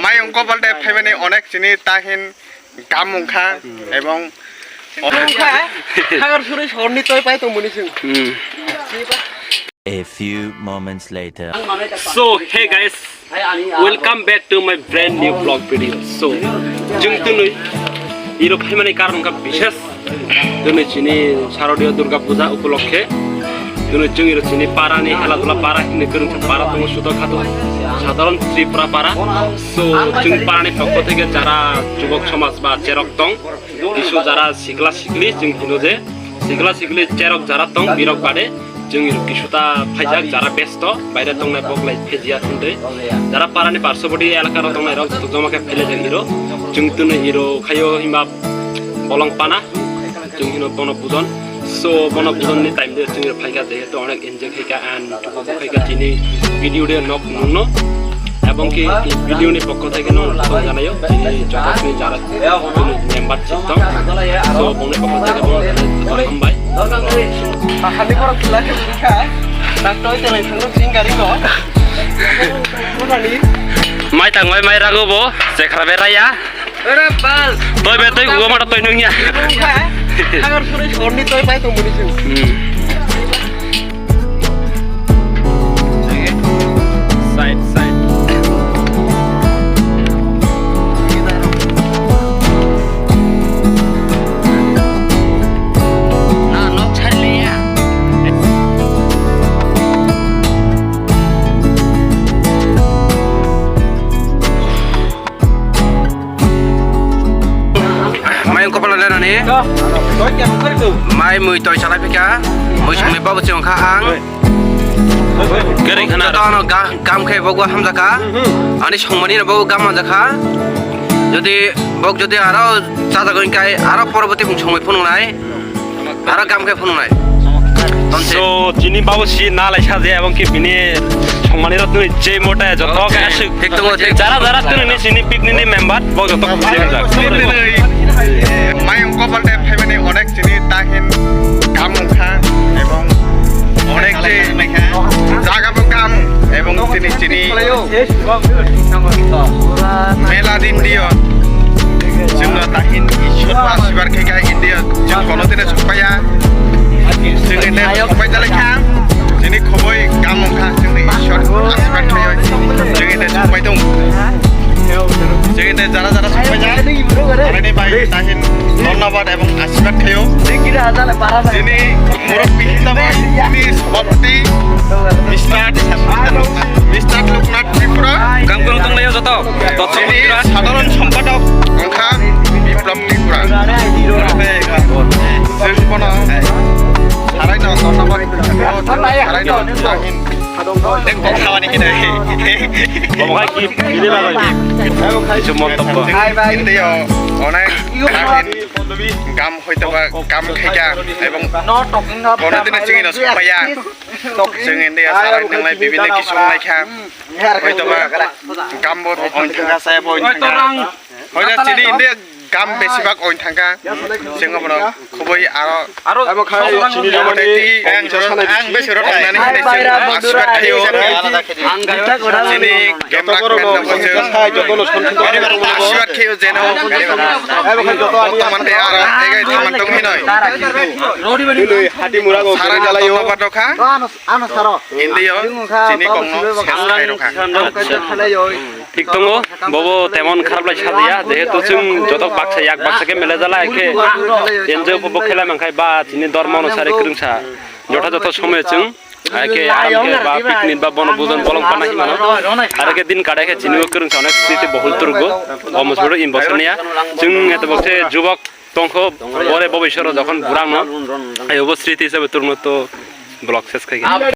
মাই অঙ্ক বলতে ফেমানে অনেক চিনি তাহিন গাম মুখা এবং A few moments later. So hey guys, welcome back to my brand new vlog video. So जों दिनै इरो फैमानि कारनका बिशेष दिनै चिनि शारदीय दुर्गा पूजा उपलक्षे दिनै जों इरो चिनि पारानि खेला-धुला पारा हिने गोरों पारा दङ सुद खातो साधारण त्रिपुरा पारा so जों पारानि पक्ष থেকে যারা যুবক সমাজ বা চেরক দং ইসু যারা সিগলা সিগলি जों हिनो जे सिगला सिगली चेरक जारा दं बिरक बादे जोंनि किसुता फाइजाक जारा बेस्ट बायरा दंनाय बगलाय फेजिया थुंदे जारा पारानि पार्श्वबर्ती एलाकार दंनाय रक जमाके फेले जों हिरो जों तुनो हिरो खायो हिमा बलं पाना जों हिनो बन बुजन सो बन बुजननि टाइम दे जों फाइगा जेहेतु अनेक एन्जय खाइगा एन्ड फाइगा दिनै भिडिअ दे नक नुनो এবং কি ভিডিওনি পক্ষ থেকে নমস্কার জানাইও যতক্ষণ যারা মেম্বার চিত্তম তো বনে পক্ষ থেকে বনে হামবাই হানি পর ক্লাস লিখা ডাক্তার তেলে সঙ্গ সিঙ্গারি গো মাই তাংবাই মাই রাগবো যেখাবে রায়া আরে বাল তই বে তই উগো মাটা তই নইয়া আগর শুনে সরনি তই পাই তো মরিছ side side mai mười tuổi trả lại phải cá mười chúng mình bao nhiêu khá ăn cái này khana đó nó cam khay bao qua tham gia cá anh ấy xong mình là bao cam tham gia cá jadi bao jadi aro cha jaga cái aro পরবর্তী xong mình phun này aro cam khay phun này so jini bao si na lai sa je এবং কি বিনে সম্মানের তুই যে মোটা যত আসে একদম যারা যারা তুই নি সিনি পিকনিক মেম্বার বহু যত খুশি যাক মাই অঙ্ক বলতে ফেমানে অনেক চিনি তাহিন গাম মুখা এবং অনেক যে জায়গাবো গাম এবং তিনি চিনি মেলা দিন দিও जोंनो ताहिन ईश्वर आशीर्वाद खायगा इंडिया जों गणदिने सफाया जोंनि सफाय जालायखा जोंनि खबै गाम मुखा जोंनि ईश्वर आशीर्वाद खायो जोंनि सफाय दं जोंनि जारा जारा सफाय जा आरनि बाय ताहिन धन्यवाद এবং आशीर्वाद खायो जोंनि मुरब्बी हिसाबै जोंनि सभापति मिस्टार लोकनाथ त्रिपुरा गामगुराव दंलायो जत जोंनि साधारण सम्पादक अंखा बिप्लब त्रिपुरा जों बनो थारैनो धन्यवाद थारैनो ताहिन देख खामानि किने बमखाय कि बिदि लाबाय কিছু মন্তব্য ইন্ডিয়া অনেক তাহিন গাম হয়তোবা গাম খাইगा এবং গণদিনে जोंनि सफाया जों इन्डिया सारा नंलाय बिबिने किसुम नायखा हयतोबा गामबो अन थांगा सायाबो अन थांगा हयना चिनि इन्डिया गाम बेसिबाग अन थांगा जोङो बनो खबै आरो चिनि जमथायति आं बेसोर थांनानै आशीर्वाद खायो आं गायता गरा चिनि गेमरा जों जतन आशीर्वाद खायो जेनो बर्तमान आरो एगाय थामान दं हिनय रोडिबनि हाति मुरागो सारा जालायो बादखा आनो सारो इन्डिया चिनि कमनो सेसखाय रखा ঠিক দङ ববো তেমন খারাপ লাগছে দিয়া যেহেতু जों যত বাক্সা এক বাক্সাকে মেলে जाला একে এনজয় উপভোগ খেলা মানখাই বা চিনি ধর্ম অনুসারে কৃংসা যথাযথ সময়ে जों আকে আরামকে বা পিকনিক বা বনভোজন বলং পানা হিমানো আরকে দিন কাটাকে চিনিও কৃংসা অনেক স্মৃতি বহুল তুরগো অমসবড় ইন বছরনিয়া जों এত বলতে যুবক তংখ পরে ভবিষ্যৎ যখন বুড়ানো এই অবস্মৃতি হিসেবে তোর মতো ব্লগ শেষ খাই